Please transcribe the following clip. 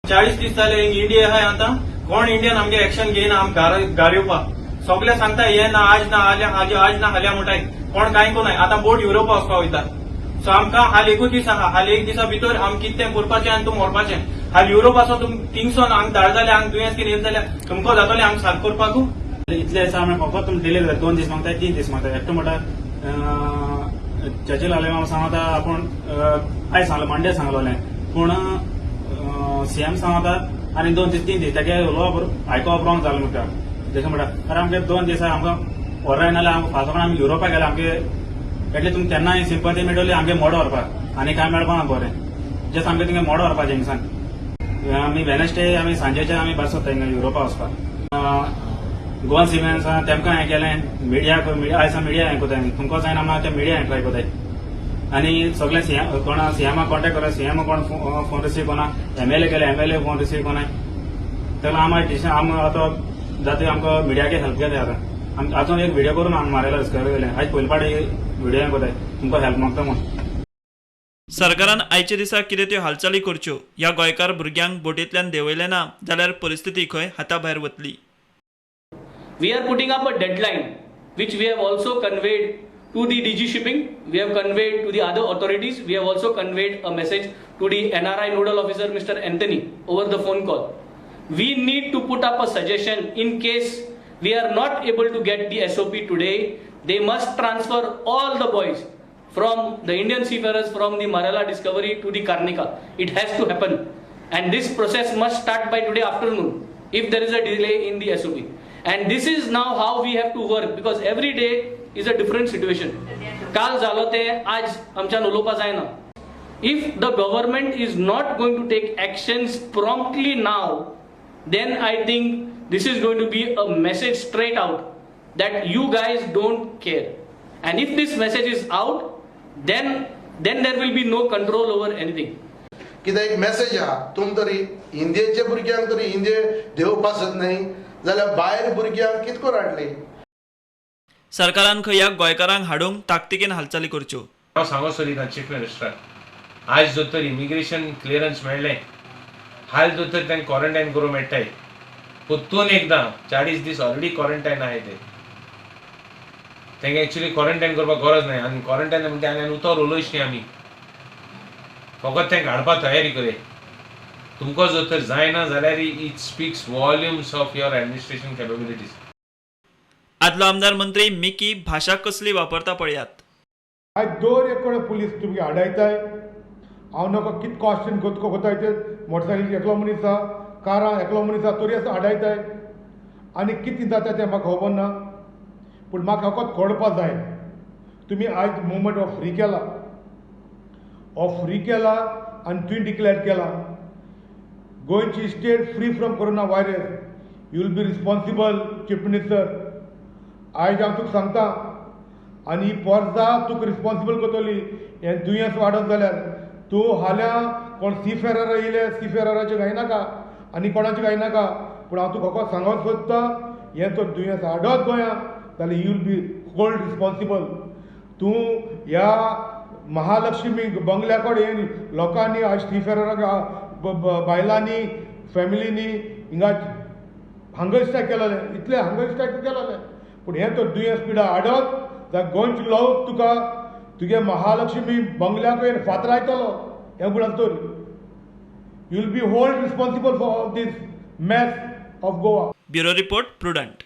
40 दीस जाले इंडिया आहाय आता कोण इंडियन आमगे एक्शन घेयना आम घार येवपाक सगळे सांगता हे ना आज ना आज ना हाल्या म्हणटाय कोण कांय कोनाय आता बोट युरोपा वचपाक वयता सो आमकां हाल एकूच दीस आहा हाल एक दिसा भितर आम कितें करपाचें आनी तूं मरपाचें हाल युरोपाचो तुम थिंगसोन हांग धाड जाल्यार हांग दुयेंस कितें येत जाल्यार तुमकां जातलें हांग सारक करपाकू इतले दिसा आमी फकत तुमी डिले करता 2 दीस मागताय 3 दीस मागताय एकटो म्हणटा चर्चिल आले सांगता आपूण आयज सांगलो मंडे सांगलोलें पूण सीएम सांगता आनी 2 दीस 3 दीस तागे उलोवप आयकोवप रॉंग जालें म्हणटा जशें म्हणटा अरे आमगे 2 दीस आमकां व्हराय नाल्यार आमकां फाटल्यान आमी युरोपाक गेले आमगे एटली तुमकां केन्नाय सिंपथी मेळटली आमगे मोडो व्हरपाक आनी कांय मेळपाना बरें जस्ट आमगे थिंगा मोडो व्हरपाचें हिंगसान आमी वेनसडे आमी सांजेचे आमी भायर सरता हिंगा युरोपा वचपाक गोवन सिमेंट्स तेमकां हें केलें मिडिया आयज मिडिया हें कोताय तुमकां जायना आमी ते मिडिया हें ट्राय कोताय आनी सगळे कोणा सीएमाक कॉन्टेक्ट करा सीएम कोण फोन रिसीव कोना एमएलए केले एमएलए फोन रिसीव कोनाय तेन्ना आम आतां जाता आमकां मिडियाके हेल्प घेताय आतां आजून एक व्हिडिओ करून हांगा मारयला डिस्कवर गेले आयज पयले पाटी व्हिडिओ हें कोताय तुमकां हेल्प मागता म्हूण सरकारान आयच्या दिसा कितें त्यो हालचाली करच्यो ह्या गोंयकार भुरग्यांक बोटींतल्यान देंवयले ना जाल्यार परिस्थिती खंय हाता भायर वतली. We are putting up a deadline which we have also conveyed to the DG Shipping, we have conveyed to the other authorities, we have also conveyed a message to the NRI Nodal Officer Mr. Anthony over the phone call. We need to put up a suggestion in case we are not able to get the SOP today, they must transfer all the boys from the Indian seafarers from the Marala Discovery to the Karnika. It has to happen and this process must start by today afternoon if there is a delay in the SOP. And this is now how we have to work because every day is a different situation. काल झालो ते आज आमच्यान उलोवपा जायना. If the government is not going to take actions promptly now, then I think this is going to be a message straight out that you guys don't care. And if this message is out, then there will be no control over anything. कितें एक message आहा तुम तरी इंडियेच्या भुरग्यांक तरी इंडिये देवपाक जाय जाल्यार भायर भुरग्यांक कितें करून हाडली. सरकारान खंय ह्या गोंयकारांक हाडूंक ताकतिकेन हालचाली करच्यो. हांव सांगो सोदिता चीफ मिनिस्टर आज जो तर इमिग्रेशन क्लियरन्स मेळ्ळें हाल जो तर तांकां क्वॉरंटायन करूं मेळटाय परतून एकदां 40 दीस ऑलरेडी क्वॉरंटायन आहाय ते तांकां एक्चुअली क्वॉरंटायन करपाक गरज ना आनी क्वॉरंटायन म्हणटा आनी उतर उलोयच न्ही आमी फकत तांकां हाडपाक तयारी करे तुमकां जर तर जायना जाल्यार it speaks volumes of your administration capabilities. आदलो आमदार मंत्री मिकी भाशा कसली वापरता पळयात. आयज 2 पुलीस तुमगे आडायताय हांव नका कित क्वेश्चन कोताय ते मोटरसायकल एकलो मनीस आहा कारां एकलो मनीस आहा तरी आसा आडायताय आनी कितें जाता तें म्हाका खबर ना पूण म्हाका फकत कळपाक जाय तुमी आयज मुवमेंट ऑफ फ्री केला आनी तुवें डिक्लेअर केला गोंयची state free from corona virus you will be responsible chief minister. आयज हांव तुका सांगता आनी ही पोरजा तुका रिस्पॉन्सिबल करतली हें दुयेंस वाडत जाल्यार तूं हाल्या कोण सीफेरर येयले सीफेरराचें घायनाका आनी कोणाचें घायनाका पूण हांव तुका फकत सांगोंक सोदता हें तर दुयेंस हाडत गोंयांत जाल्यार you will be hold responsible. तूं ह्या महालक्ष्मी बंगल्या कडेन लोकांनी आज सीफेरराक बायलांनी फॅमिलीनी हिंगा हंगर स्ट्रायक केलेलें इतलें हंगर स्ट्रायक केलेलें पूण हें तर दुयेंस पिडा हाडत जाल्यार गोंयचे लोक तुका तुगे महालक्ष्मी बंगल्याक फातरायतलो हें म्हणून तर you will be hold responsible for this mess of Goa. Bureau report prudent.